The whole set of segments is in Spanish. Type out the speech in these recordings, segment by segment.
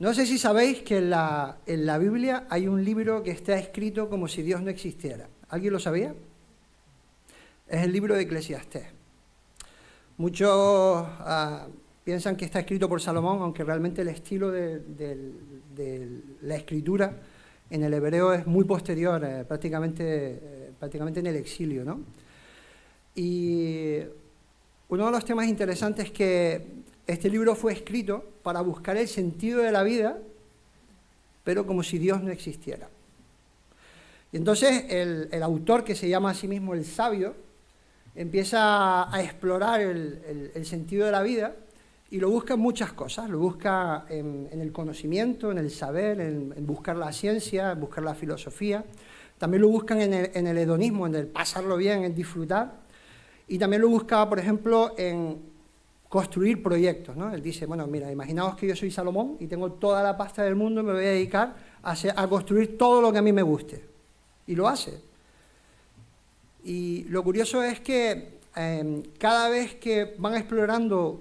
No sé si sabéis que en la Biblia hay un libro que está escrito como si Dios no existiera. ¿Alguien lo sabía? Es el libro de Eclesiastés. Muchos piensan que está escrito por Salomón, aunque realmente el estilo de la escritura en el hebreo es muy posterior, prácticamente en el exilio, ¿no? Y uno de los temas interesantes es que este libro fue escrito para buscar el sentido de la vida, pero como si Dios no existiera. Y entonces el autor, que se llama a sí mismo el sabio, empieza a explorar el sentido de la vida y lo busca en muchas cosas. Lo busca en el conocimiento, en el saber, en buscar la ciencia, en buscar la filosofía. También lo buscan en el hedonismo, en el pasarlo bien, en disfrutar. Y también lo busca, por ejemplo, en construir proyectos, ¿no? Él dice, bueno, mira, imaginaos que yo soy Salomón y tengo toda la pasta del mundo y me voy a dedicar a construir todo lo que a mí me guste. Y lo hace. Y lo curioso es que cada vez que van explorando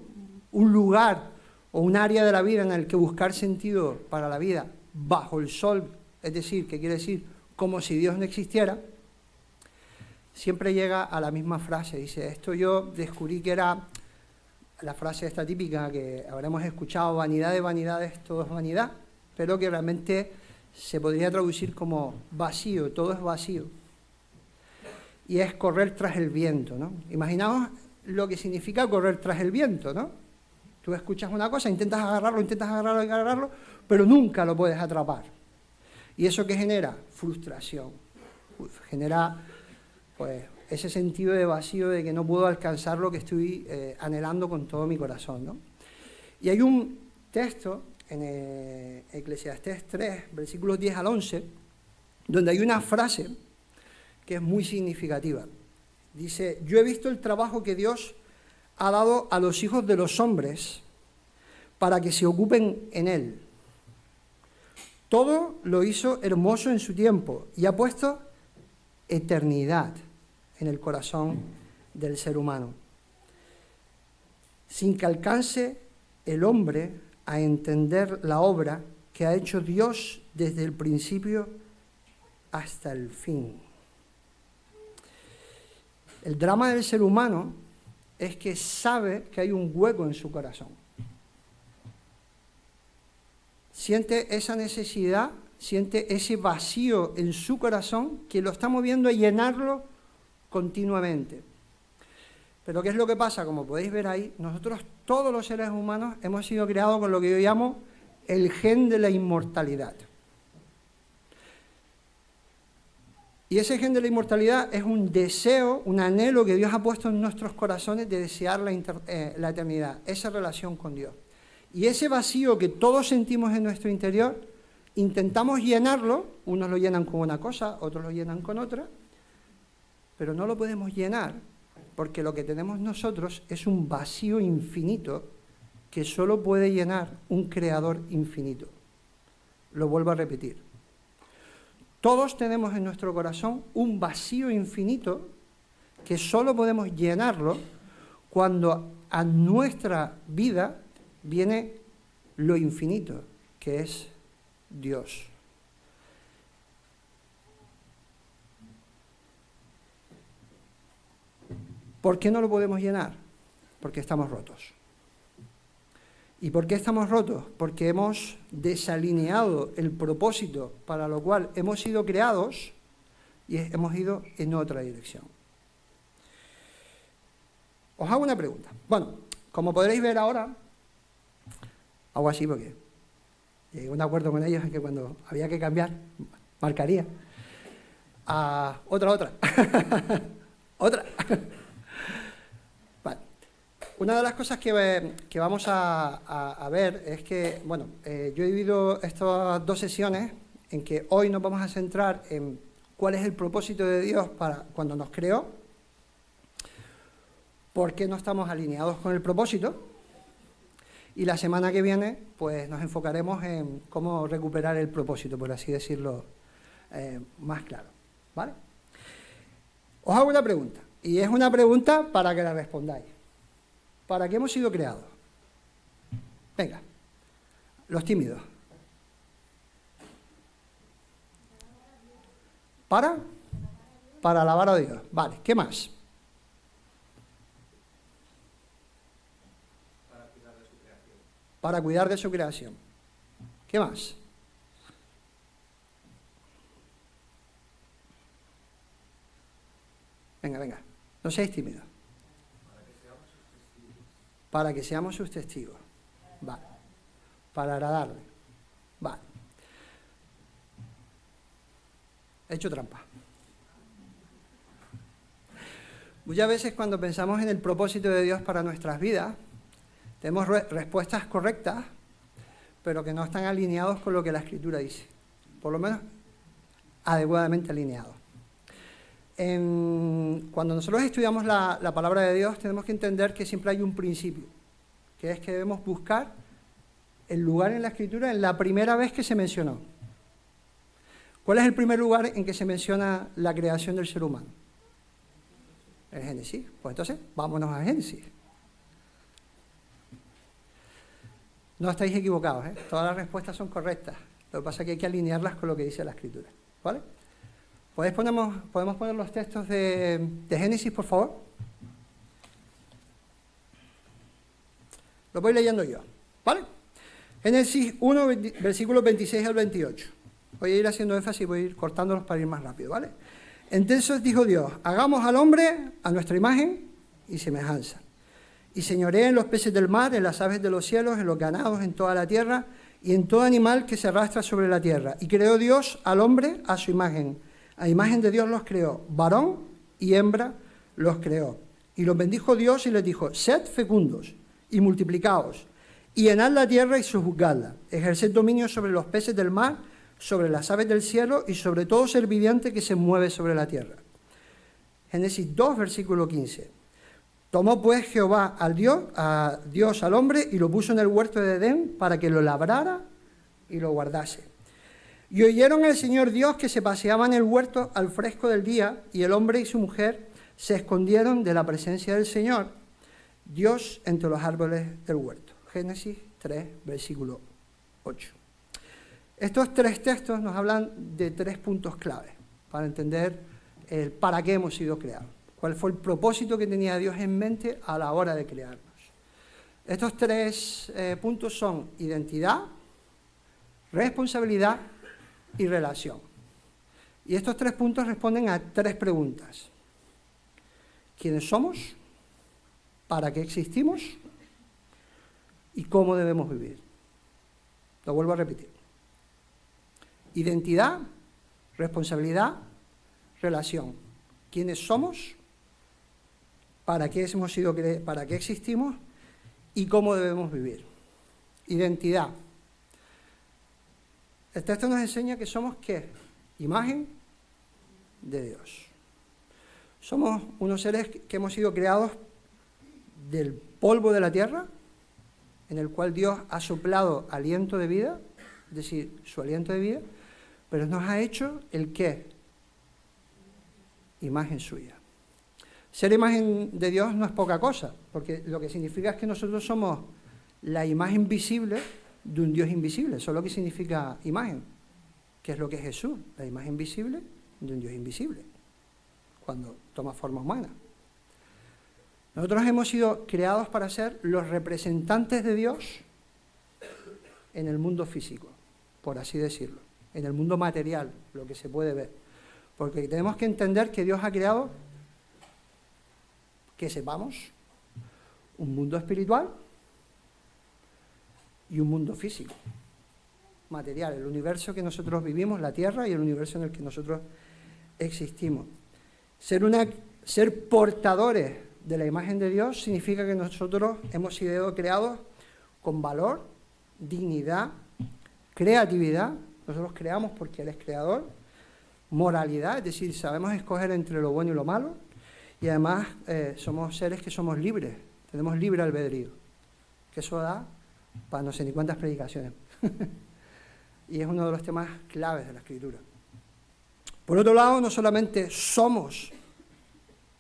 un lugar o un área de la vida en el que buscar sentido para la vida bajo el sol, es decir, que quiere decir como si Dios no existiera, siempre llega a la misma frase. Dice, esto yo descubrí que era la frase esta típica que habremos escuchado, vanidad de vanidades, todo es vanidad, pero que realmente se podría traducir como vacío, todo es vacío. Y es correr tras el viento, ¿no? Imaginaos lo que significa correr tras el viento, ¿no? Tú escuchas una cosa, intentas agarrarlo, pero nunca lo puedes atrapar. ¿Y eso qué genera? Frustración. Genera, pues, ese sentido de vacío de que no puedo alcanzar lo que estoy anhelando con todo mi corazón, ¿no? Y hay un texto en Eclesiastés 3, versículos 10 al 11, donde hay una frase que es muy significativa. Dice, yo he visto el trabajo que Dios ha dado a los hijos de los hombres para que se ocupen en él. Todo lo hizo hermoso en su tiempo y ha puesto eternidad en el corazón del ser humano, sin que alcance el hombre a entender la obra que ha hecho Dios desde el principio hasta el fin. El drama del ser humano es que sabe que hay un hueco en su corazón. Siente esa necesidad, siente ese vacío en su corazón que lo está moviendo a llenarlo continuamente. Pero ¿qué es lo que pasa? Como podéis ver ahí, nosotros, todos los seres humanos, hemos sido creados con lo que yo llamo el gen de la inmortalidad. Y ese gen de la inmortalidad es un deseo, un anhelo que Dios ha puesto en nuestros corazones de desear la eternidad, esa relación con Dios. Y ese vacío que todos sentimos en nuestro interior, intentamos llenarlo, unos lo llenan con una cosa, otros lo llenan con otra, pero no lo podemos llenar, porque lo que tenemos nosotros es un vacío infinito que solo puede llenar un creador infinito. Lo vuelvo a repetir. Todos tenemos en nuestro corazón un vacío infinito que solo podemos llenarlo cuando a nuestra vida viene lo infinito, que es Dios. ¿Por qué no lo podemos llenar? Porque estamos rotos. ¿Y por qué estamos rotos? Porque hemos desalineado el propósito para lo cual hemos sido creados y hemos ido en otra dirección. Os hago una pregunta. Bueno, como podréis ver ahora, hago así porque llegué a un acuerdo con ellos en que cuando había que cambiar, marcaría. Otra. Otra. Vale. Una de las cosas que vamos a ver es que, bueno, yo he dividido estas dos sesiones en que hoy nos vamos a centrar en cuál es el propósito de Dios para cuando nos creó, por qué no estamos alineados con el propósito, y la semana que viene pues nos enfocaremos en cómo recuperar el propósito, por así decirlo, más claro, ¿vale? Os hago una pregunta, y es una pregunta para que la respondáis. ¿Para qué hemos sido creados? Venga, los tímidos. Para alabar a Dios. Vale, ¿qué más? Para cuidar de su creación. ¿Qué más? Venga, no seáis tímidos. Para que seamos sus testigos. Vale. Para agradarle. Vale. He hecho trampa. Muchas veces cuando pensamos en el propósito de Dios para nuestras vidas, tenemos respuestas correctas, pero que no están alineados con lo que la Escritura dice. Por lo menos adecuadamente alineados. Cuando nosotros estudiamos la palabra de Dios, tenemos que entender que siempre hay un principio, que es que debemos buscar el lugar en la Escritura en la primera vez que se mencionó. ¿Cuál es el primer lugar en que se menciona la creación del ser humano? El Génesis. Pues entonces, vámonos a Génesis. No estáis equivocados, ¿eh? Todas las respuestas son correctas. Lo que pasa es que hay que alinearlas con lo que dice la Escritura. ¿Vale? ¿Podemos poner los textos de Génesis, por favor? Lo voy leyendo yo. ¿Vale? Génesis 1, versículos 26 al 28. Voy a ir haciendo énfasis y voy a ir cortándolos para ir más rápido, ¿vale? Entonces dijo Dios, hagamos al hombre a nuestra imagen y semejanza. Y señoree en los peces del mar, en las aves de los cielos, en los ganados, en toda la tierra y en todo animal que se arrastra sobre la tierra. Y creó Dios al hombre a su imagen. A imagen de Dios los creó, varón y hembra los creó. Y los bendijo Dios y les dijo, sed fecundos y multiplicaos, y llenad la tierra y sojuzgadla, ejerced dominio sobre los peces del mar, sobre las aves del cielo y sobre todo ser viviente que se mueve sobre la tierra. Génesis 2, versículo 15. Tomó pues Jehová a Dios al hombre y lo puso en el huerto de Edén para que lo labrara y lo guardase. Y oyeron al Señor Dios que se paseaba en el huerto al fresco del día, y el hombre y su mujer se escondieron de la presencia del Señor, Dios entre los árboles del huerto. Génesis 3, versículo 8. Estos tres textos nos hablan de tres puntos clave para entender el para qué hemos sido creados. Cuál fue el propósito que tenía Dios en mente a la hora de crearnos. Estos tres puntos son identidad, responsabilidad y relación. Y estos tres puntos responden a tres preguntas. ¿Quiénes somos? ¿Para qué existimos? ¿Y cómo debemos vivir? Lo vuelvo a repetir. Identidad, responsabilidad, relación. ¿Quiénes somos? ¿Para qué existimos? ¿Y cómo debemos vivir? Identidad. El texto nos enseña que somos, ¿qué? Imagen de Dios. Somos unos seres que hemos sido creados del polvo de la tierra, en el cual Dios ha soplado aliento de vida, es decir, su aliento de vida, pero nos ha hecho el ¿qué? Imagen suya. Ser imagen de Dios no es poca cosa, porque lo que significa es que nosotros somos la imagen visible de un Dios invisible. Eso es lo que significa imagen, que es lo que es Jesús, la imagen visible de un Dios invisible, cuando toma forma humana. Nosotros hemos sido creados para ser los representantes de Dios en el mundo físico, por así decirlo, en el mundo material, lo que se puede ver. Porque tenemos que entender que Dios ha creado, que sepamos, un mundo espiritual y un mundo físico, material, el universo que nosotros vivimos, la Tierra y el universo en el que nosotros existimos. Ser portadores de la imagen de Dios significa que nosotros hemos sido creados con valor, dignidad, creatividad. Nosotros creamos porque Él es creador, moralidad, es decir, sabemos escoger entre lo bueno y lo malo, y además somos seres que somos libres, tenemos libre albedrío, que eso da para no sé ni cuántas predicaciones. Y es uno de los temas claves de la Escritura. Por otro lado, no solamente somos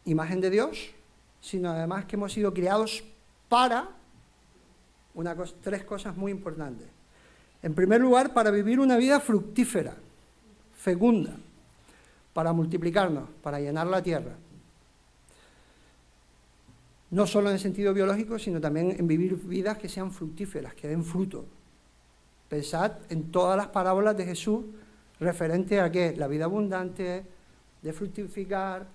imagen de Dios, sino además que hemos sido creados para tres cosas muy importantes. En primer lugar, para vivir una vida fructífera, fecunda, para multiplicarnos, para llenar la tierra. No solo en el sentido biológico, sino también en vivir vidas que sean fructíferas, que den fruto. Pensad en todas las parábolas de Jesús referente a ¿qué? La vida abundante, de fructificar,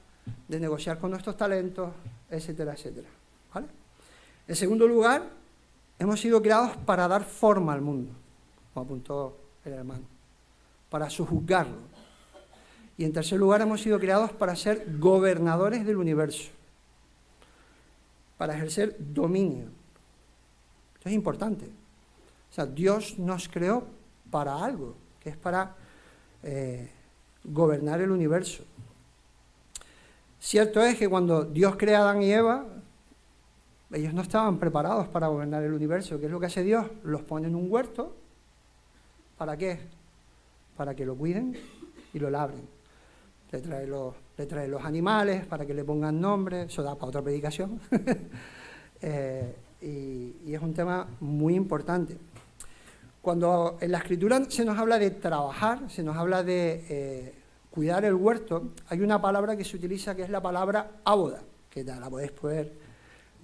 de negociar con nuestros talentos, etcétera, etcétera. ¿Vale? En segundo lugar, hemos sido creados para dar forma al mundo, como apuntó el hermano, para sojuzgarlo. Y en tercer lugar, hemos sido creados para ser gobernadores del universo, para ejercer dominio. Esto es importante. O sea, Dios nos creó para algo, que es para gobernar el universo. Cierto es que cuando Dios crea a Adán y Eva, ellos no estaban preparados para gobernar el universo. ¿Qué es lo que hace Dios? Los pone en un huerto. ¿Para qué? Para que lo cuiden y lo labren. Le trae los animales para que le pongan nombre. Eso da para otra predicación. Y es un tema muy importante. Cuando en la Escritura se nos habla de trabajar, se nos habla de cuidar el huerto, hay una palabra que se utiliza que es la palabra áboda, que la podéis poner.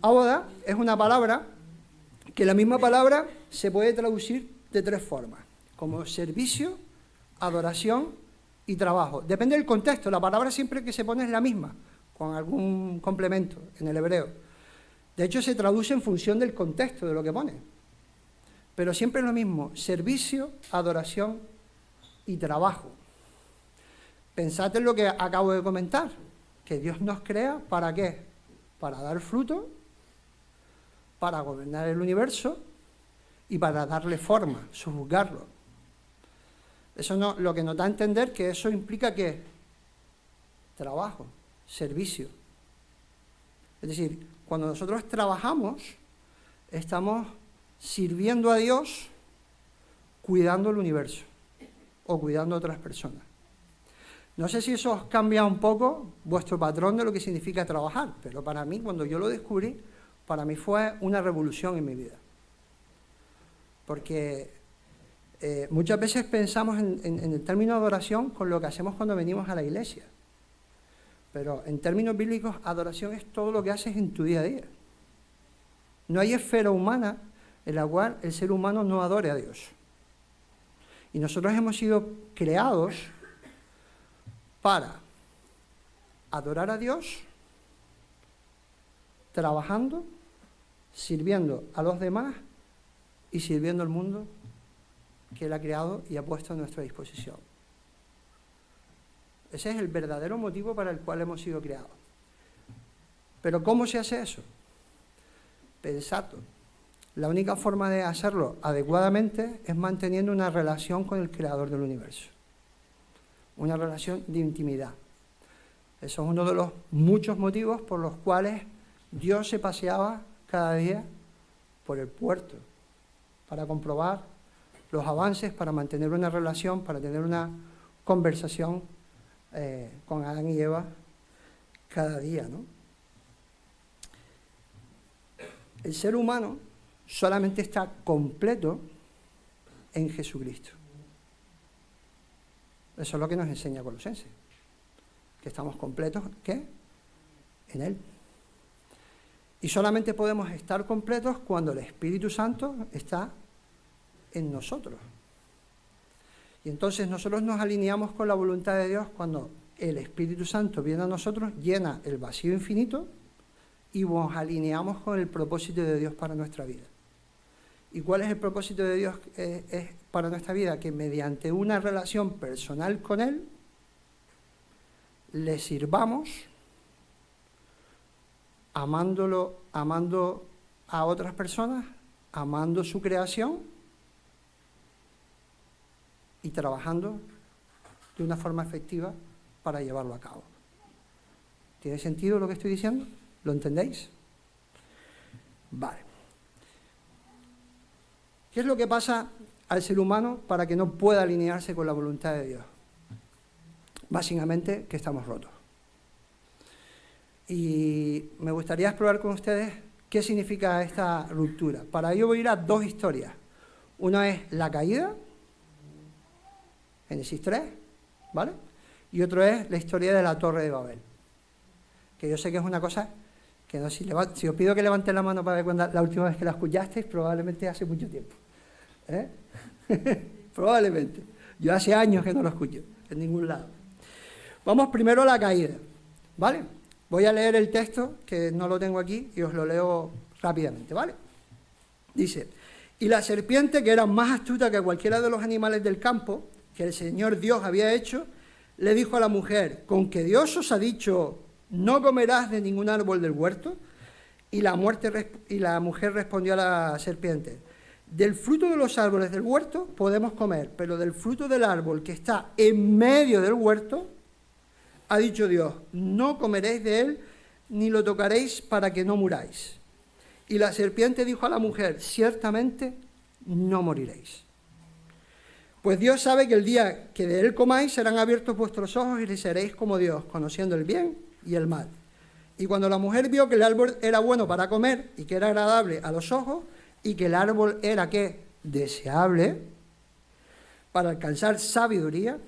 Áboda es una palabra que la misma palabra se puede traducir de tres formas, como servicio, adoración y trabajo. Depende del contexto, la palabra siempre que se pone es la misma, con algún complemento en el hebreo. De hecho, se traduce en función del contexto de lo que pone. Pero siempre es lo mismo, servicio, adoración y trabajo. Pensad en lo que acabo de comentar, que Dios nos crea, ¿para qué? Para dar fruto, para gobernar el universo y para darle forma, sojuzgarlo. Eso no, lo que nos da a entender que eso implica ¿qué? Trabajo, servicio. Es decir, cuando nosotros trabajamos, estamos sirviendo a Dios, cuidando el universo o cuidando a otras personas. No sé si eso os cambia un poco vuestro patrón de lo que significa trabajar, pero para mí, cuando yo lo descubrí, para mí fue una revolución en mi vida. Porque muchas veces pensamos en el término adoración con lo que hacemos cuando venimos a la iglesia. Pero en términos bíblicos, adoración es todo lo que haces en tu día a día. No hay esfera humana en la cual el ser humano no adore a Dios. Y nosotros hemos sido creados para adorar a Dios, trabajando, sirviendo a los demás y sirviendo al mundo que Él ha creado y ha puesto a nuestra disposición. Ese es el verdadero motivo para el cual hemos sido creados. Pero ¿cómo se hace eso? Pensadlo. La única forma de hacerlo adecuadamente es manteniendo una relación con el Creador del universo. Una relación de intimidad. Eso es uno de los muchos motivos por los cuales Dios se paseaba cada día por el puerto para comprobar los avances, para mantener una relación, para tener una conversación con Adán y Eva cada día, ¿no? El ser humano solamente está completo en Jesucristo. Eso es lo que nos enseña Colosenses, que estamos completos, ¿qué? En Él. Y solamente podemos estar completos cuando el Espíritu Santo está en nosotros. Y entonces nosotros nos alineamos con la voluntad de Dios cuando el Espíritu Santo viene a nosotros, llena el vacío infinito y nos alineamos con el propósito de Dios para nuestra vida. ¿Y cuál es el propósito de Dios para nuestra vida? Que mediante una relación personal con Él, le sirvamos, amando a otras personas, amando su creación y trabajando de una forma efectiva para llevarlo a cabo. ¿Tiene sentido lo que estoy diciendo? ¿Lo entendéis? Vale. ¿Qué es lo que pasa al ser humano para que no pueda alinearse con la voluntad de Dios? Básicamente que estamos rotos. Y me gustaría explorar con ustedes qué significa esta ruptura. Para ello voy a ir a dos historias. Una es la caída, Génesis 3, ¿vale? y otro es la historia de la Torre de Babel. Que yo sé que es una cosa que no, si os pido que levanten la mano para ver cuándo, la última vez que la escuchasteis, probablemente hace mucho tiempo. Probablemente. Yo hace años que no lo escucho, en ningún lado. Vamos primero a la caída, ¿vale? Voy a leer el texto, que no lo tengo aquí, y os lo leo rápidamente, ¿vale? Dice: y la serpiente, que era más astuta que cualquiera de los animales del campo que el Señor Dios había hecho, le dijo a la mujer: ¿con que Dios os ha dicho, no comerás de ningún árbol del huerto? Y la mujer respondió a la serpiente: del fruto de los árboles del huerto podemos comer, pero del fruto del árbol que está en medio del huerto, ha dicho Dios, no comeréis de él, ni lo tocaréis para que no muráis. Y la serpiente dijo a la mujer: ciertamente no moriréis. Pues Dios sabe que el día que de él comáis serán abiertos vuestros ojos y seréis como Dios, conociendo el bien y el mal. Y cuando la mujer vio que el árbol era bueno para comer y que era agradable a los ojos y que el árbol era, ¿qué? Deseable para alcanzar sabiduría,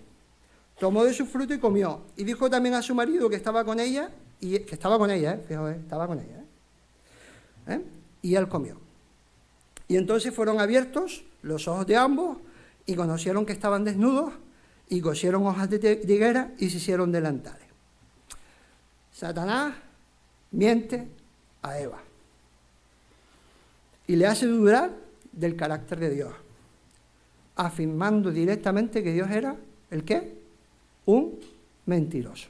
tomó de su fruto y comió. Y dijo también a su marido que estaba con ella, y estaba con ella, y él comió. Y entonces fueron abiertos los ojos de ambos y conocieron que estaban desnudos y cosieron hojas de higuera y se hicieron delantales. Satanás miente a Eva y le hace dudar del carácter de Dios, afirmando directamente que Dios era, ¿el qué? Un mentiroso.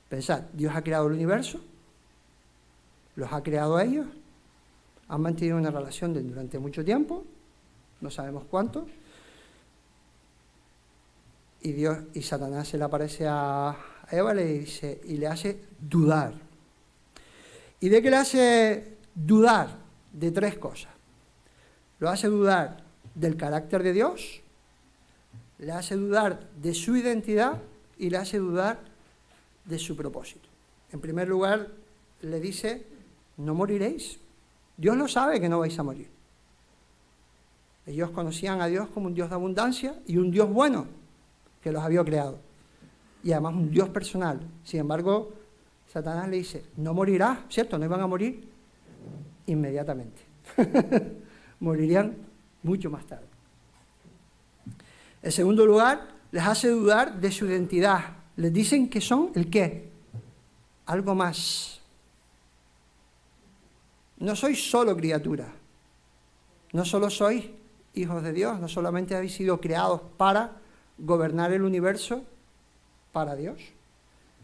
Pensad, Dios ha creado el universo, los ha creado a ellos, han mantenido una relación durante mucho tiempo, no sabemos cuánto, y Satanás se le aparece a Eva y le hace dudar. ¿Y de qué le hace dudar? De tres cosas. Lo hace dudar del carácter de Dios, le hace dudar de su identidad y le hace dudar de su propósito. En primer lugar, le dice, no moriréis. Dios lo sabe que no vais a morir. Ellos conocían a Dios como un Dios de abundancia y un Dios bueno, que los había creado. Y además un Dios personal. Sin embargo, Satanás le dice, no morirás, ¿cierto? No iban a morir inmediatamente. Morirían mucho más tarde. En segundo lugar, les hace dudar de su identidad. Les dicen que son ¿el qué? Algo más. No sois solo criaturas. No solo sois hijos de Dios, no solamente habéis sido creados para gobernar el universo para Dios,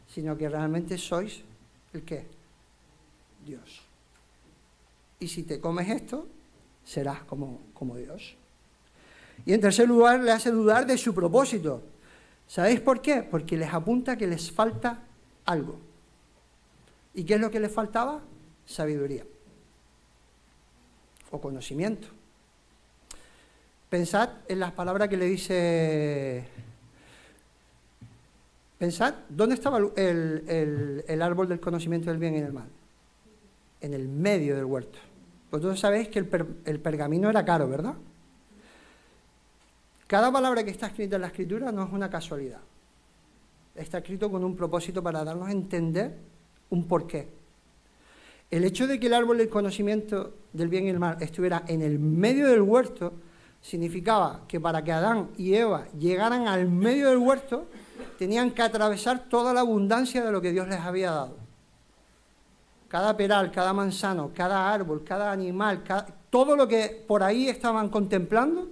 sino que realmente sois ¿el qué? Dios. Y si te comes esto, serás como Dios. Y en tercer lugar, le hace dudar de su propósito. ¿Sabéis por qué? Porque les apunta que les falta algo. ¿Y qué es lo que les faltaba? Sabiduría o conocimiento. Pensad en las palabras que le dice... Pensad, ¿dónde estaba el árbol del conocimiento del bien y del mal? En el medio del huerto. Vosotros sabéis que el pergamino era caro, ¿verdad? Cada palabra que está escrita en la Escritura no es una casualidad. Está escrito con un propósito para darnos a entender un porqué. El hecho de que el árbol del conocimiento del bien y el mal estuviera en el medio del huerto significaba que para que Adán y Eva llegaran al medio del huerto tenían que atravesar toda la abundancia de lo que Dios les había dado. Cada peral, cada manzano, cada árbol, cada animal, todo lo que por ahí estaban contemplando,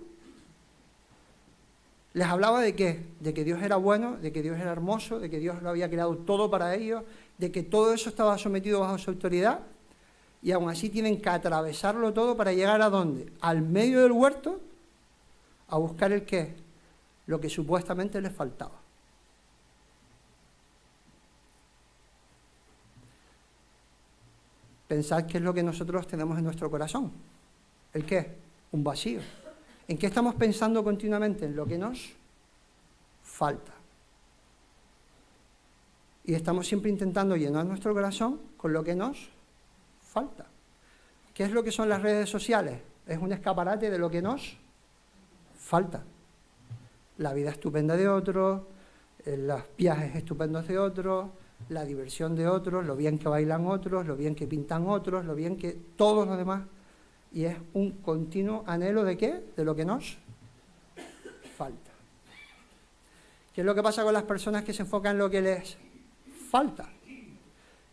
les hablaba de qué, de que Dios era bueno, de que Dios era hermoso, de que Dios lo había creado todo para ellos, de que todo eso estaba sometido bajo su autoridad, y aún así tienen que atravesarlo todo para llegar ¿a dónde? Al medio del huerto, a buscar el qué, lo que supuestamente les faltaba. Pensad qué es lo que nosotros tenemos en nuestro corazón. ¿El qué? Un vacío. ¿En qué estamos pensando continuamente? En lo que nos falta. Y estamos siempre intentando llenar nuestro corazón con lo que nos falta. ¿Qué es lo que son las redes sociales? Es un escaparate de lo que nos falta. la vida estupenda de otros, los viajes estupendos de otros, la diversión de otros, lo bien que bailan otros, lo bien que pintan otros, lo bien que todos los demás. Y es un continuo anhelo ¿de qué? De lo que nos falta. ¿Qué es lo que pasa con las personas que se enfocan en lo que les falta?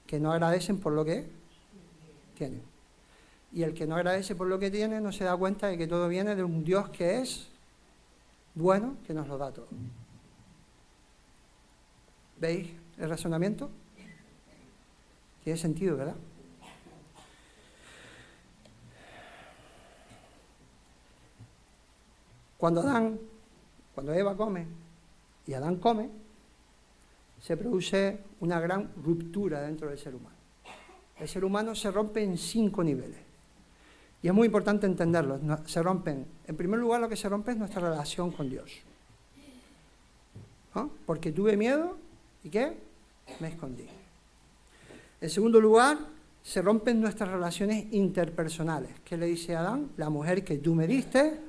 Que no agradecen por lo que tienen. Y el que no agradece por lo que tiene no se da cuenta de que todo viene de un Dios que es bueno, que nos lo da todo. ¿Veis el razonamiento? Tiene sentido, ¿verdad? Cuando Eva come y Adán come, se produce una gran ruptura dentro del ser humano. El ser humano se rompe en 5 niveles. Y es muy importante entenderlo. Se rompen, en primer lugar, lo que se rompe es nuestra relación con Dios. ¿No? Porque tuve miedo, ¿y qué? Me escondí. En segundo lugar, se rompen nuestras relaciones interpersonales. ¿Qué le dice a Adán? La mujer que tú me diste,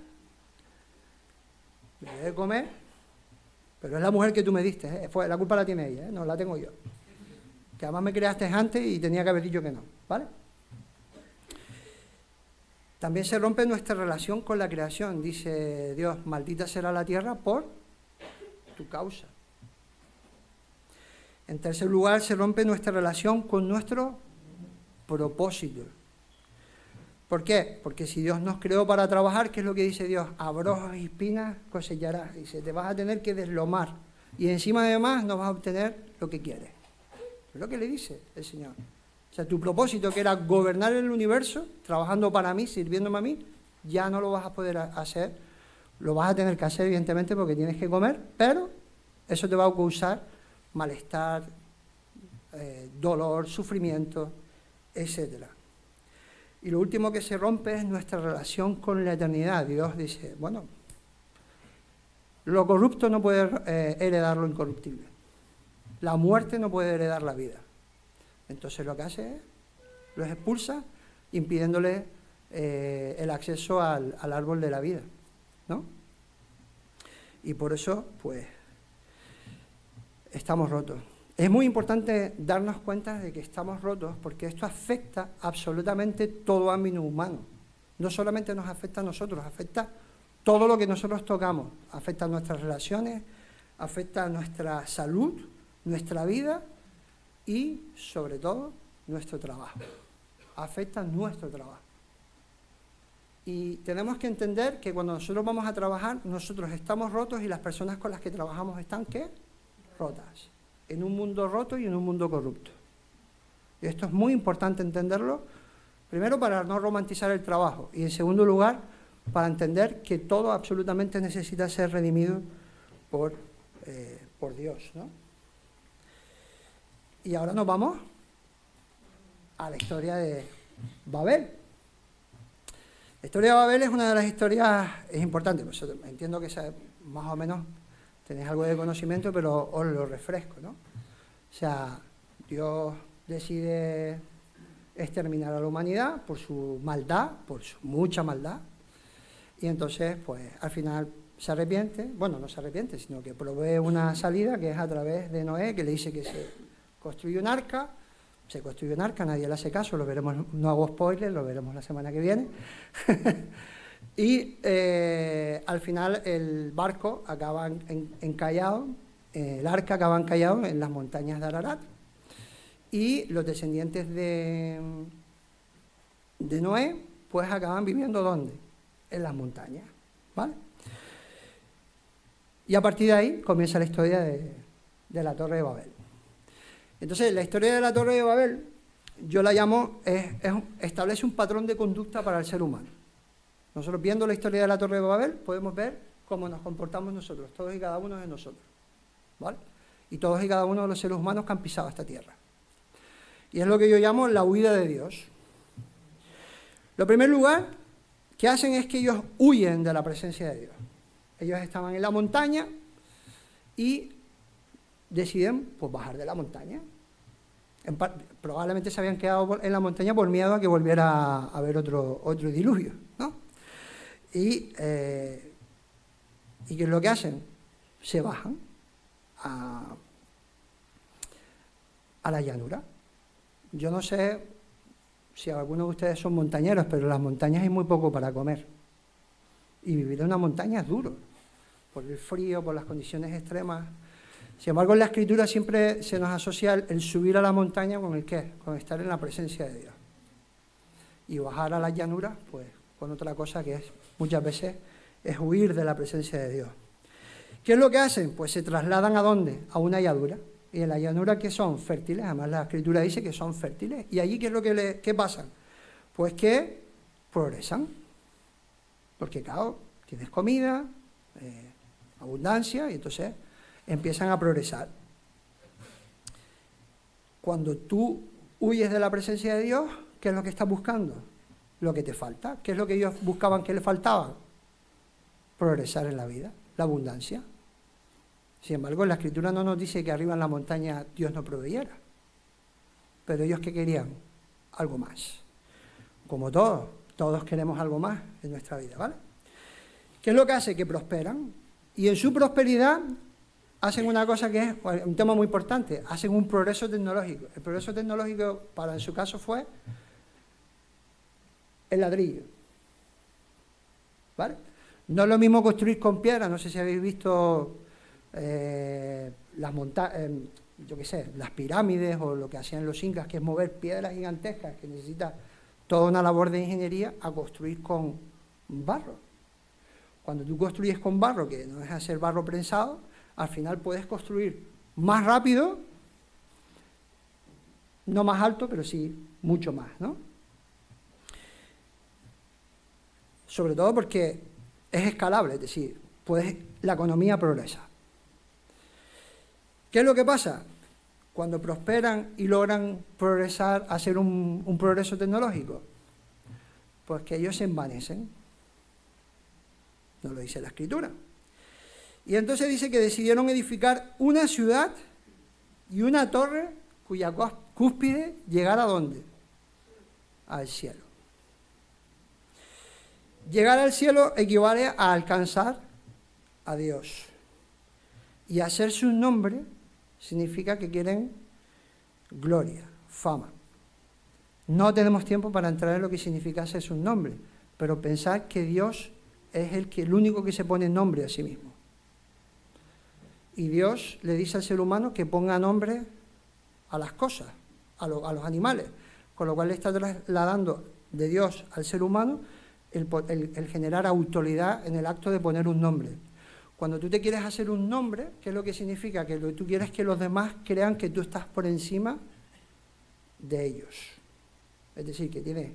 me debe comer, pero es la mujer que tú me diste, la culpa la tiene ella, no la tengo yo. Que además me creaste antes y tenía que haber dicho que no, ¿vale? También se rompe nuestra relación con la creación. Dice Dios, maldita será la tierra por tu causa. En tercer lugar, se rompe nuestra relación con nuestro propósito. ¿Por qué? Porque si Dios nos creó para trabajar, ¿qué es lo que dice Dios? Abrojos y espinas cosecharás. Dice, te vas a tener que deslomar. Y encima además no vas a obtener lo que quieres. Es lo que le dice el Señor. O sea, tu propósito, que era gobernar el universo, trabajando para mí, sirviéndome a mí, ya no lo vas a poder hacer. Lo vas a tener que hacer, evidentemente, porque tienes que comer, pero eso te va a causar malestar, dolor, sufrimiento, etcétera. Y lo último que se rompe es nuestra relación con la eternidad. Dios dice, bueno, lo corrupto no puede heredar lo incorruptible. La muerte no puede heredar la vida. Entonces lo que hace es, los expulsa, impidiéndole el acceso al árbol de la vida, ¿no? Y por eso, pues, estamos rotos. Es muy importante darnos cuenta de que estamos rotos porque esto afecta absolutamente todo ámbito humano. No solamente nos afecta a nosotros, afecta todo lo que nosotros tocamos. Afecta a nuestras relaciones, afecta a nuestra salud, nuestra vida y, sobre todo, nuestro trabajo. Afecta a nuestro trabajo. Y tenemos que entender que cuando nosotros vamos a trabajar, nosotros estamos rotos y las personas con las que trabajamos están, ¿qué? Rotas. En un mundo roto y en un mundo corrupto. Y esto es muy importante entenderlo, primero para no romantizar el trabajo y en segundo lugar para entender que todo absolutamente necesita ser redimido por Dios, ¿no? Y ahora nos vamos a la historia de Babel. La historia de Babel es una de las historias, es importante, pues entiendo que más o menos tenéis algo de conocimiento, pero os lo refresco, ¿no? O sea, Dios decide exterminar a la humanidad por su maldad, por su mucha maldad, y entonces, pues, al final se arrepiente, bueno, no se arrepiente, sino que provee una salida que es a través de Noé, que le dice que se construye un arca, nadie le hace caso, lo veremos, no hago spoiler, lo veremos la semana que viene. Y al final el barco acaba encallado, el arca acaba encallado en las montañas de Ararat. Y los descendientes de Noé, pues acaban viviendo ¿dónde? En las montañas, ¿vale? Y a partir de ahí comienza la historia de la Torre de Babel. Entonces, la historia de la Torre de Babel, yo la llamo, establece un patrón de conducta para el ser humano. Nosotros viendo la historia de la Torre de Babel podemos ver cómo nos comportamos nosotros, todos y cada uno de nosotros, ¿vale? Y todos y cada uno de los seres humanos que han pisado esta tierra. Y es lo que yo llamo la huida de Dios. Lo primer lugar que hacen es que ellos huyen de la presencia de Dios. Ellos estaban en la montaña y deciden pues bajar de la montaña. Probablemente se habían quedado en la montaña por miedo a que volviera a haber otro diluvio, ¿no? ¿Y qué es lo que hacen? se bajan a la llanura. Yo no sé si algunos de ustedes son montañeros, pero en las montañas hay muy poco para comer. Y vivir en una montaña es duro, por el frío, por las condiciones extremas. Sin embargo, en la Escritura siempre se nos asocia el subir a la montaña con el qué, con estar en la presencia de Dios. Y bajar a las llanuras, pues, con otra cosa que es, muchas veces, es huir de la presencia de Dios. ¿Qué es lo que hacen? Pues se trasladan ¿a dónde? A una llanura. Y en la llanura, ¿qué son? Fértiles. Además, la Escritura dice que son fértiles. ¿Y allí qué es lo que qué pasa? Pues que progresan. Porque, claro, tienes comida, abundancia, y entonces empiezan a progresar. Cuando tú huyes de la presencia de Dios, ¿qué es lo que estás buscando? Lo que te falta. ¿Qué es lo que ellos buscaban que les faltaba? Progresar en la vida, la abundancia. Sin embargo, la Escritura no nos dice que arriba en la montaña Dios no proveyera. Pero ellos ¿qué querían? Algo más. Como todos queremos algo más en nuestra vida, ¿vale? ¿Qué es lo que hace? Que prosperan. Y en su prosperidad hacen una cosa que es un tema muy importante. Hacen un progreso tecnológico. El progreso tecnológico, en su caso, fue el ladrillo. ¿Vale? No es lo mismo construir con piedra. No sé si habéis visto las pirámides o lo que hacían los incas, que es mover piedras gigantescas, que necesita toda una labor de ingeniería, a construir con barro. Cuando tú construyes con barro, que no es hacer barro prensado, al final puedes construir más rápido, no más alto, pero sí mucho más, ¿no? Sobre todo porque es escalable, es decir, la economía progresa. ¿Qué es lo que pasa? Cuando prosperan y logran progresar, hacer un progreso tecnológico, pues que ellos se envanecen. Nos lo dice la Escritura. Y entonces dice que decidieron edificar una ciudad y una torre cuya cúspide llegara ¿a dónde? Al cielo. Llegar al cielo equivale a alcanzar a Dios. Y hacerse un nombre significa que quieren gloria, fama. No tenemos tiempo para entrar en lo que significa hacerse un nombre, pero pensar que Dios es el único que se pone nombre a sí mismo. Y Dios le dice al ser humano que ponga nombre a las cosas, a los animales, con lo cual le está trasladando de Dios al ser humano el generar autoridad en el acto de poner un nombre. Cuando tú te quieres hacer un nombre, ¿qué es lo que significa? Que tú quieres que los demás crean que tú estás por encima de ellos. Es decir, que tienes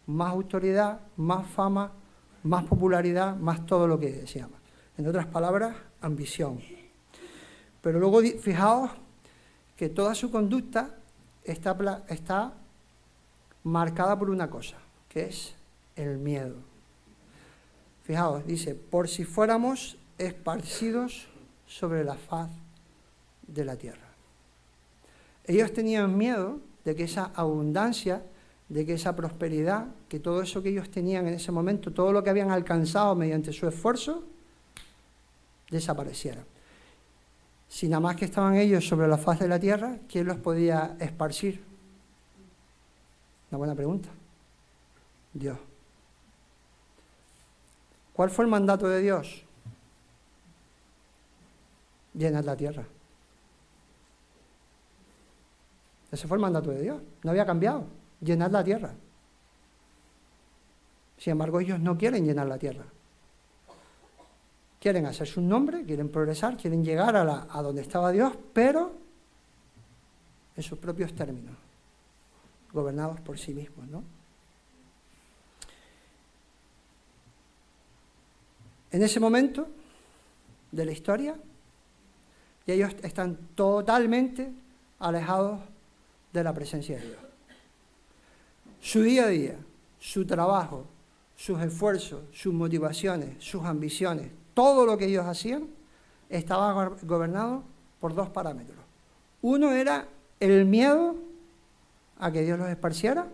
más autoridad, más fama, más popularidad, más todo lo que se llama. En otras palabras, ambición. Pero luego fijaos que toda su conducta está marcada por una cosa, que es el miedo. Fijaos, dice, por si fuéramos esparcidos sobre la faz de la tierra. Ellos tenían miedo de que esa abundancia, de que esa prosperidad, que todo eso que ellos tenían en ese momento, todo lo que habían alcanzado mediante su esfuerzo, desapareciera. Si nada más que estaban ellos sobre la faz de la tierra, ¿quién los podía esparcir? Una buena pregunta. Dios. ¿Cuál fue el mandato de Dios? Llenar la tierra. Ese fue el mandato de Dios. No había cambiado. Llenar la tierra. Sin embargo, ellos no quieren llenar la tierra. Quieren hacerse un nombre, quieren progresar, quieren llegar a donde estaba Dios, pero en sus propios términos, gobernados por sí mismos, ¿no? En ese momento de la historia, y ellos están totalmente alejados de la presencia de Dios. Su día a día, su trabajo, sus esfuerzos, sus motivaciones, sus ambiciones, todo lo que ellos hacían estaba gobernado por dos parámetros. Uno era el miedo a que Dios los esparciera,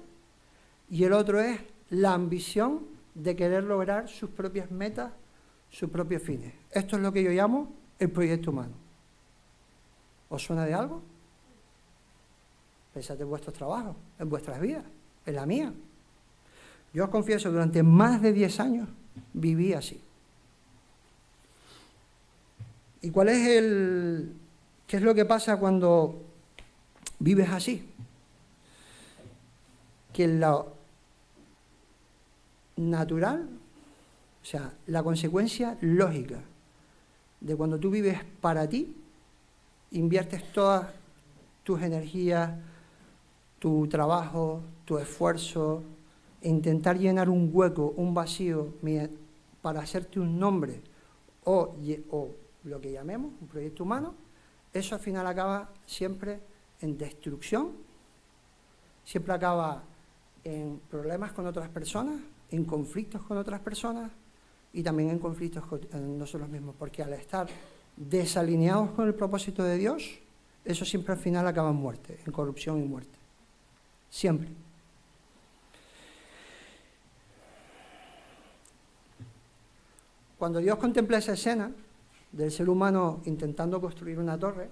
y el otro es la ambición de querer lograr sus propias metas, sus propios fines. Esto es lo que yo llamo el proyecto humano? ¿Os suena de algo? Pensad en vuestros trabajos, en vuestras vidas, en la mía. Yo os confieso, durante más de 10 años viví así. ¿Y qué es lo que pasa cuando vives así? Que lo natural, o sea, la consecuencia lógica de cuando tú vives para ti, inviertes todas tus energías, tu trabajo, tu esfuerzo, en intentar llenar un hueco, un vacío, para hacerte un nombre o lo que llamemos un proyecto humano, eso al final acaba siempre en destrucción, siempre acaba en problemas con otras personas, en conflictos con otras personas y también en conflictos con nosotros mismos, porque al estar desalineados con el propósito de Dios, eso siempre al final acaba en muerte, en corrupción y muerte. Siempre. Cuando Dios contempla esa escena del ser humano intentando construir una torre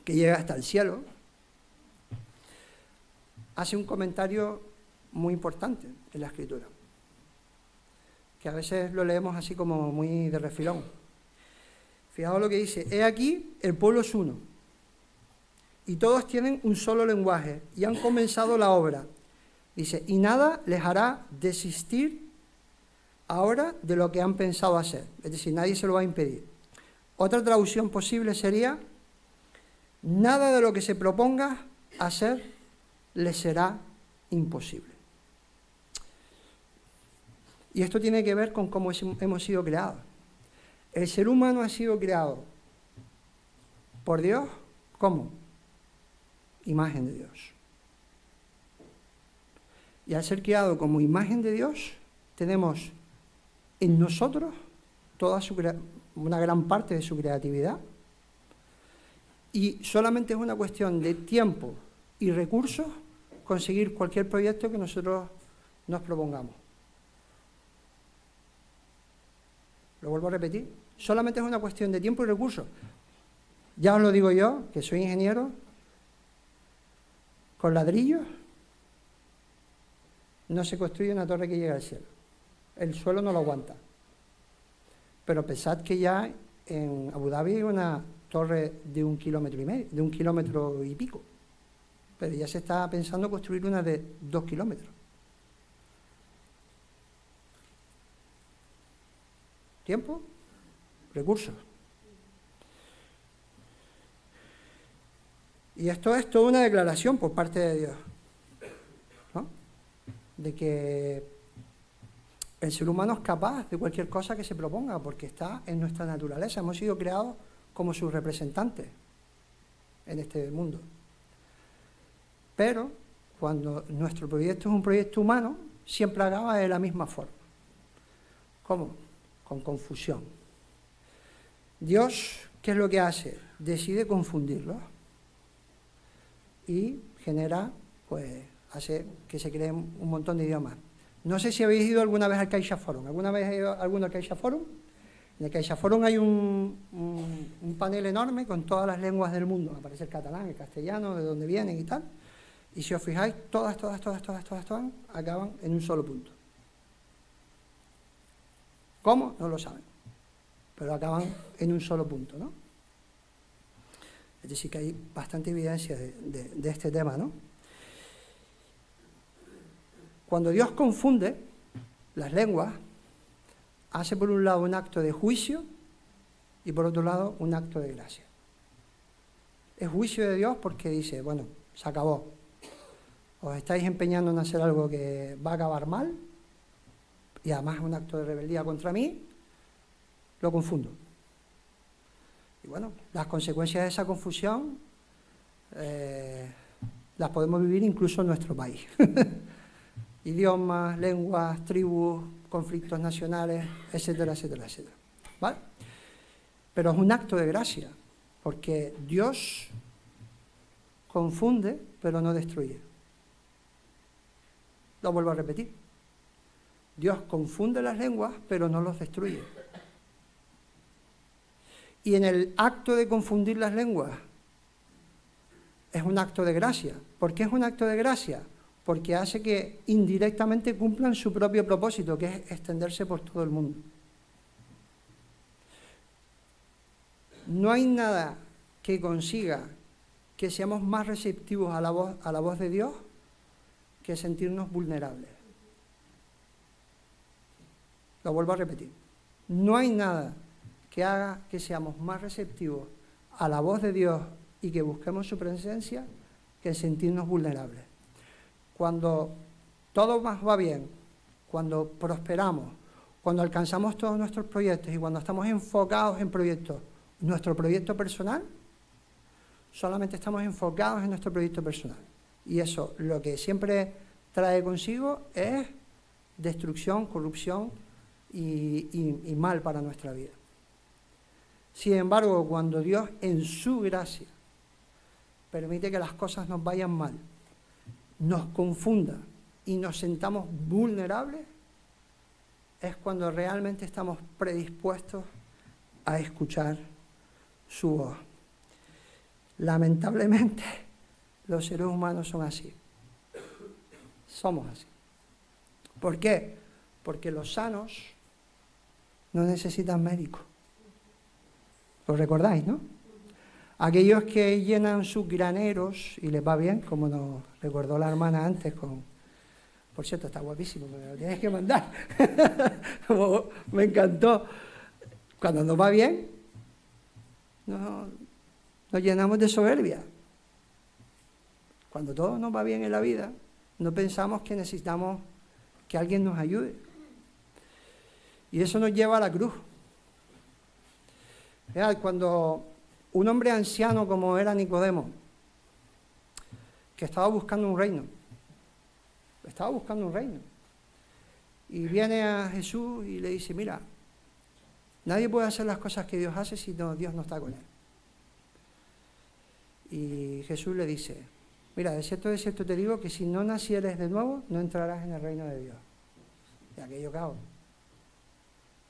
que llega hasta el cielo, hace un comentario muy importante en la Escritura, que a veces lo leemos así como muy de refilón. Fijaos lo que dice: he aquí, el pueblo es uno, y todos tienen un solo lenguaje, y han comenzado la obra. Dice, y nada les hará desistir ahora de lo que han pensado hacer. Es decir, nadie se lo va a impedir. Otra traducción posible sería, nada de lo que se proponga hacer les será imposible. Y esto tiene que ver con cómo hemos sido creados. El ser humano ha sido creado por Dios, ¿cómo? Imagen de Dios. Y al ser creado como imagen de Dios, tenemos en nosotros toda una gran parte de su creatividad, y solamente es una cuestión de tiempo y recursos conseguir cualquier proyecto que nosotros nos propongamos. Lo vuelvo a repetir, solamente es una cuestión de tiempo y recursos. Ya os lo digo yo, que soy ingeniero, con ladrillos no se construye una torre que llegue al cielo. El suelo no lo aguanta. Pero pensad que ya en Abu Dhabi hay una torre de 1,5 kilómetros, de 1,5 kilómetros. Pero ya se está pensando construir una de 2 kilómetros. Tiempo, recursos. Y esto es toda una declaración por parte de Dios, ¿no? De que el ser humano es capaz de cualquier cosa que se proponga, porque está en nuestra naturaleza. Hemos sido creados como sus representantes en este mundo. Pero cuando nuestro proyecto es un proyecto humano, siempre acaba de la misma forma. ¿Cómo? Con confusión. Dios, ¿qué es lo que hace? Decide confundirlos y genera, pues, hace que se creen un montón de idiomas. No sé si habéis ido alguna vez al CaixaForum. ¿Alguna vez ha ido alguno al CaixaForum? En el CaixaForum hay un panel enorme con todas las lenguas del mundo. Aparece el catalán, el castellano, de dónde vienen y tal. Y si os fijáis, todas acaban en un solo punto. ¿Cómo? No lo saben. Pero acaban en un solo punto, ¿no? Es decir, que hay bastante evidencia de este tema, ¿no? Cuando Dios confunde las lenguas, hace por un lado un acto de juicio y por otro lado un acto de gracia. Es juicio de Dios porque dice, bueno, se acabó. Os estáis empeñando en hacer algo que va a acabar mal y además es un acto de rebeldía contra mí, lo confundo. Y bueno, las consecuencias de esa confusión las podemos vivir incluso en nuestro país. Idiomas, lenguas, tribus, conflictos nacionales, etcétera, etcétera, etcétera. ¿Vale? Pero es un acto de gracia, porque Dios confunde, pero no destruye. Lo vuelvo a repetir. Dios confunde las lenguas, pero no los destruye. Y en el acto de confundir las lenguas es un acto de gracia. ¿Por qué es un acto de gracia? Porque hace que indirectamente cumplan su propio propósito, que es extenderse por todo el mundo. No hay nada que consiga que seamos más receptivos a la voz de Dios que sentirnos vulnerables. Lo vuelvo a repetir. No hay nada que haga que seamos más receptivos a la voz de Dios y que busquemos su presencia que sentirnos vulnerables. Cuando todo más va bien, cuando prosperamos, cuando alcanzamos todos nuestros proyectos y cuando estamos enfocados en proyectos, nuestro proyecto personal, solamente estamos enfocados en nuestro proyecto personal. Y eso lo que siempre trae consigo es destrucción, corrupción y mal para nuestra vida. Sin embargo, cuando Dios en su gracia permite que las cosas nos vayan mal, nos confunda y nos sentamos vulnerables, es cuando realmente estamos predispuestos a escuchar su voz. Lamentablemente, los seres humanos son así. Somos así. ¿Por qué? Porque los sanos no necesitan médicos. ¿Lo recordáis, no? Aquellos que llenan sus graneros y les va bien, como nos recordó la hermana antes con... Por cierto, está guapísimo, me lo tienes que mandar. Me encantó. Cuando nos va bien, nos llenamos de soberbia. Cuando todo nos va bien en la vida, no pensamos que necesitamos que alguien nos ayude. Y eso nos lleva a la cruz. Mirad, cuando un hombre anciano como era Nicodemo, que estaba buscando un reino, y viene a Jesús y le dice, mira, nadie puede hacer las cosas que Dios hace si Dios no está con él. Y Jesús le dice, mira, de cierto te digo que si no nacieres de nuevo, no entrarás en el reino de Dios. Y aquello caos.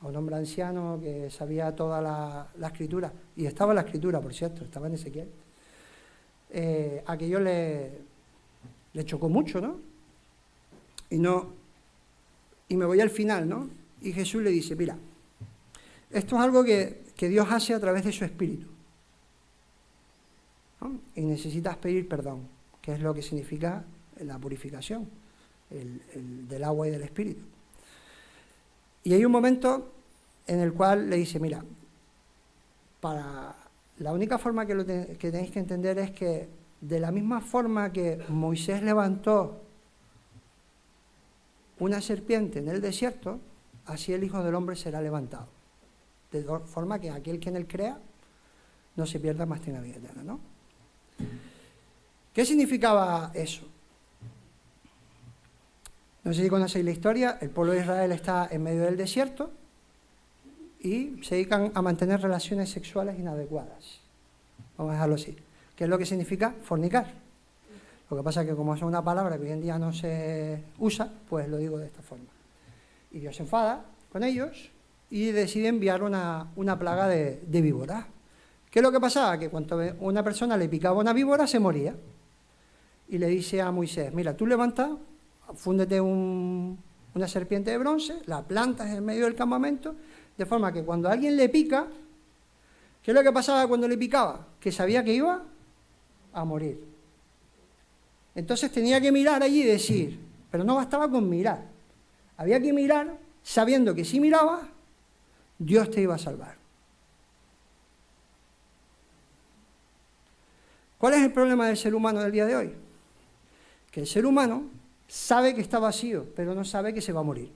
A un hombre anciano que sabía toda la escritura, y estaba en la escritura, por cierto, estaba en Ezequiel, aquello le chocó mucho, ¿no? Y me voy al final, ¿no? Y Jesús le dice, mira, esto es algo que Dios hace a través de su Espíritu, ¿no? Y necesitas pedir perdón, que es lo que significa la purificación, del agua y del Espíritu. Y hay un momento en el cual le dice, mira, la única forma que tenéis que entender es que de la misma forma que Moisés levantó una serpiente en el desierto, así el Hijo del Hombre será levantado. De forma que aquel que en él crea no se pierda, más tenga vida eterna, ¿no? ¿Qué significaba eso? No sé si conocéis la historia. El pueblo de Israel está en medio del desierto y se dedican a mantener relaciones sexuales inadecuadas. Vamos a dejarlo así. ¿Qué es lo que significa? Fornicar. Lo que pasa es que como es una palabra que hoy en día no se usa, pues lo digo de esta forma. Y Dios se enfada con ellos y decide enviar una plaga de víboras. ¿Qué es lo que pasaba? Que cuando una persona le picaba una víbora, se moría. Y le dice a Moisés, mira, tú levanta, fúndete una serpiente de bronce, la plantas en medio del campamento, de forma que cuando a alguien le pica, ¿qué es lo que pasaba cuando le picaba? Que sabía que iba a morir. Entonces tenía que mirar allí y decir, pero no bastaba con mirar, había que mirar sabiendo que si mirabas, Dios te iba a salvar. ¿Cuál es el problema del ser humano del día de hoy? Que el ser humano sabe que está vacío, pero no sabe que se va a morir.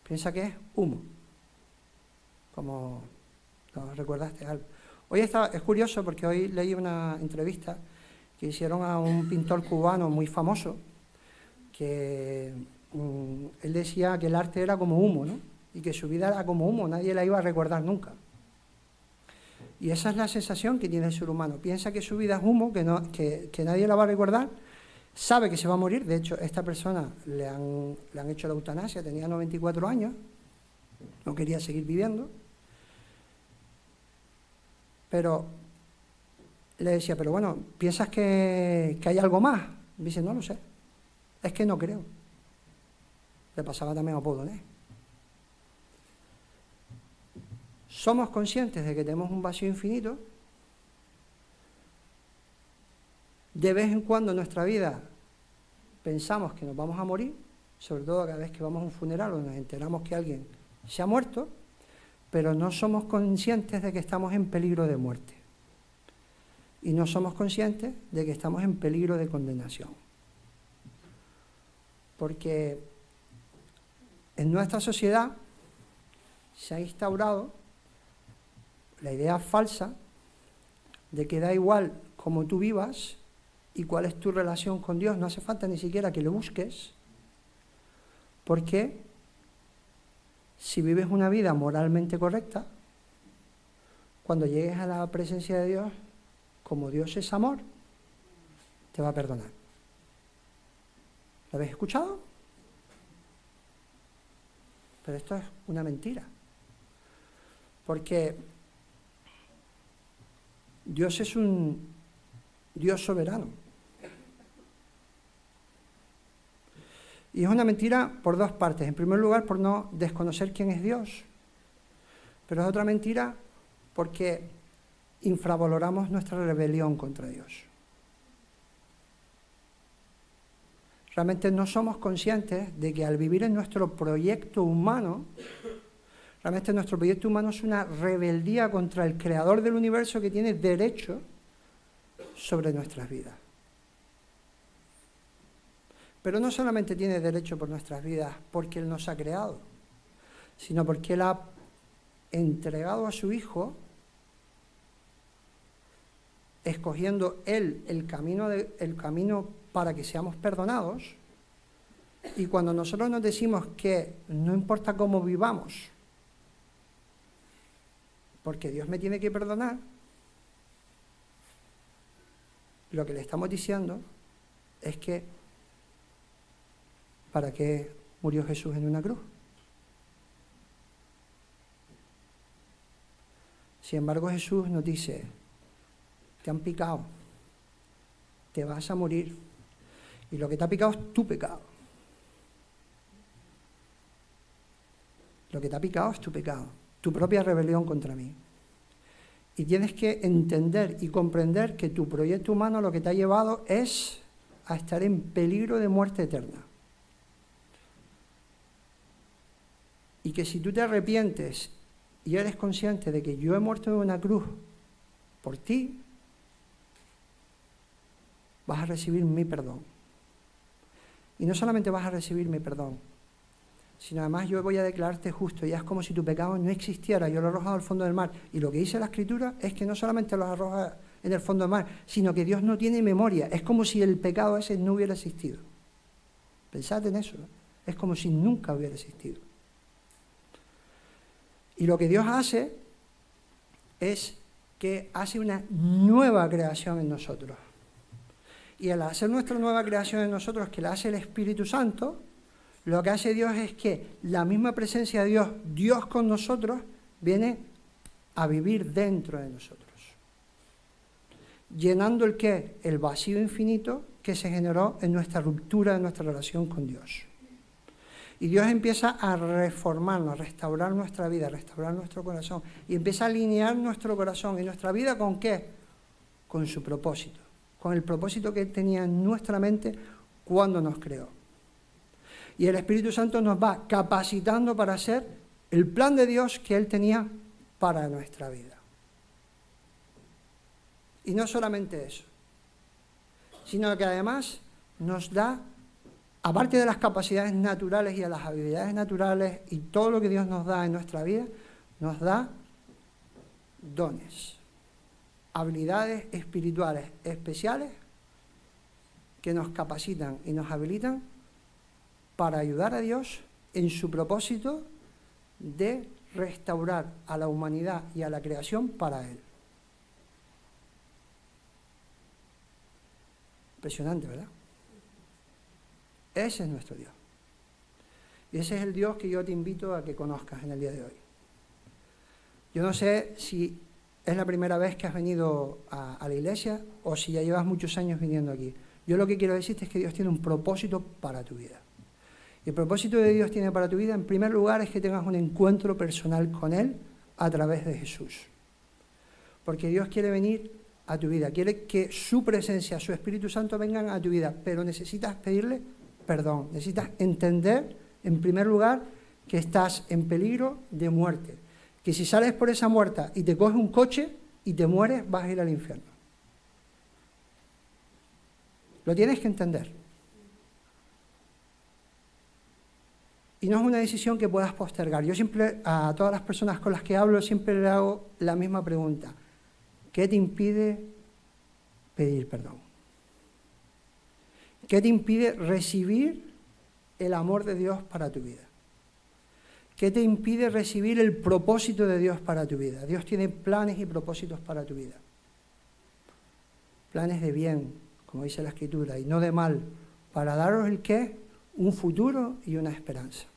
Piensa que es humo. Como ¿no recordaste algo? Hoy es curioso porque hoy leí una entrevista que hicieron a un pintor cubano muy famoso, que él decía que el arte era como humo, ¿no? Y que su vida era como humo, nadie la iba a recordar nunca. Y esa es la sensación que tiene el ser humano. Piensa que su vida es humo, que nadie la va a recordar, sabe que se va a morir. De hecho, esta persona le han hecho la eutanasia, tenía 94 años, no quería seguir viviendo. Pero le decía, pero bueno, ¿piensas que hay algo más? Me dice, no lo sé, es que no creo. Le pasaba también a Podonés. Somos conscientes de que tenemos un vacío infinito. De vez en cuando en nuestra vida pensamos que nos vamos a morir, sobre todo cada vez que vamos a un funeral o nos enteramos que alguien se ha muerto, pero no somos conscientes de que estamos en peligro de muerte. Y no somos conscientes de que estamos en peligro de condenación. Porque en nuestra sociedad se ha instaurado la idea falsa de que da igual cómo tú vivas y cuál es tu relación con Dios. No hace falta ni siquiera que lo busques, porque si vives una vida moralmente correcta, cuando llegues a la presencia de Dios, como Dios es amor, te va a perdonar. ¿Lo habéis escuchado? Pero esto es una mentira. Porque Dios es un Dios soberano. Y es una mentira por dos partes. En primer lugar, por no desconocer quién es Dios. Pero es otra mentira porque infravaloramos nuestra rebelión contra Dios. Realmente no somos conscientes de que al vivir en nuestro proyecto humano, realmente nuestro proyecto humano es una rebeldía contra el creador del universo que tiene derecho sobre nuestras vidas. Pero no solamente tiene derecho por nuestras vidas porque Él nos ha creado, sino porque Él ha entregado a su Hijo, escogiendo Él el camino para que seamos perdonados. Y cuando nosotros nos decimos que no importa cómo vivamos, porque Dios me tiene que perdonar, lo que le estamos diciendo es que ¿para qué murió Jesús en una cruz? Sin embargo, Jesús nos dice, te han picado, te vas a morir, y lo que te ha picado es tu pecado. Lo que te ha picado es tu pecado, tu propia rebelión contra mí. Y tienes que entender y comprender que tu proyecto humano lo que te ha llevado es a estar en peligro de muerte eterna. Y que si tú te arrepientes y eres consciente de que yo he muerto en una cruz por ti, vas a recibir mi perdón. Y no solamente vas a recibir mi perdón, sino además yo voy a declararte justo. Ya es como si tu pecado no existiera, yo lo he arrojado al fondo del mar. Y lo que dice la Escritura es que no solamente lo arroja en el fondo del mar, sino que Dios no tiene memoria. Es como si el pecado ese no hubiera existido. Pensad en eso. Es como si nunca hubiera existido. Y lo que Dios hace es que hace una nueva creación en nosotros. Y al hacer nuestra nueva creación en nosotros, que la hace el Espíritu Santo, lo que hace Dios es que la misma presencia de Dios, Dios con nosotros, viene a vivir dentro de nosotros. Llenando el ¿qué? El vacío infinito que se generó en nuestra ruptura de nuestra relación con Dios. Y Dios empieza a reformarnos, a restaurar nuestra vida, a restaurar nuestro corazón. Y empieza a alinear nuestro corazón y nuestra vida ¿con qué? Con su propósito. Con el propósito que Él tenía en nuestra mente cuando nos creó. Y el Espíritu Santo nos va capacitando para hacer el plan de Dios que Él tenía para nuestra vida. Y no solamente eso, sino que además nos da, aparte de las capacidades naturales y de las habilidades naturales y todo lo que Dios nos da en nuestra vida, nos da dones, habilidades espirituales especiales que nos capacitan y nos habilitan para ayudar a Dios en su propósito de restaurar a la humanidad y a la creación para Él. Impresionante, ¿verdad? Ese es nuestro Dios. Y ese es el Dios que yo te invito a que conozcas en el día de hoy. Yo no sé si es la primera vez que has venido a la iglesia o si ya llevas muchos años viniendo aquí. Yo lo que quiero decirte es que Dios tiene un propósito para tu vida. Y el propósito de Dios tiene para tu vida, en primer lugar, es que tengas un encuentro personal con Él a través de Jesús. Porque Dios quiere venir a tu vida, quiere que su presencia, su Espíritu Santo vengan a tu vida, pero necesitas pedirle perdón, necesitas entender, en primer lugar, que estás en peligro de muerte, que si sales por esa muerta y te coges un coche y te mueres, vas a ir al infierno. Lo tienes que entender. Y no es una decisión que puedas postergar. Yo siempre, a todas las personas con las que hablo, siempre le hago la misma pregunta. ¿Qué te impide pedir perdón? ¿Qué te impide recibir el amor de Dios para tu vida? ¿Qué te impide recibir el propósito de Dios para tu vida? Dios tiene planes y propósitos para tu vida. Planes de bien, como dice la Escritura, y no de mal, para daros el qué, un futuro y una esperanza.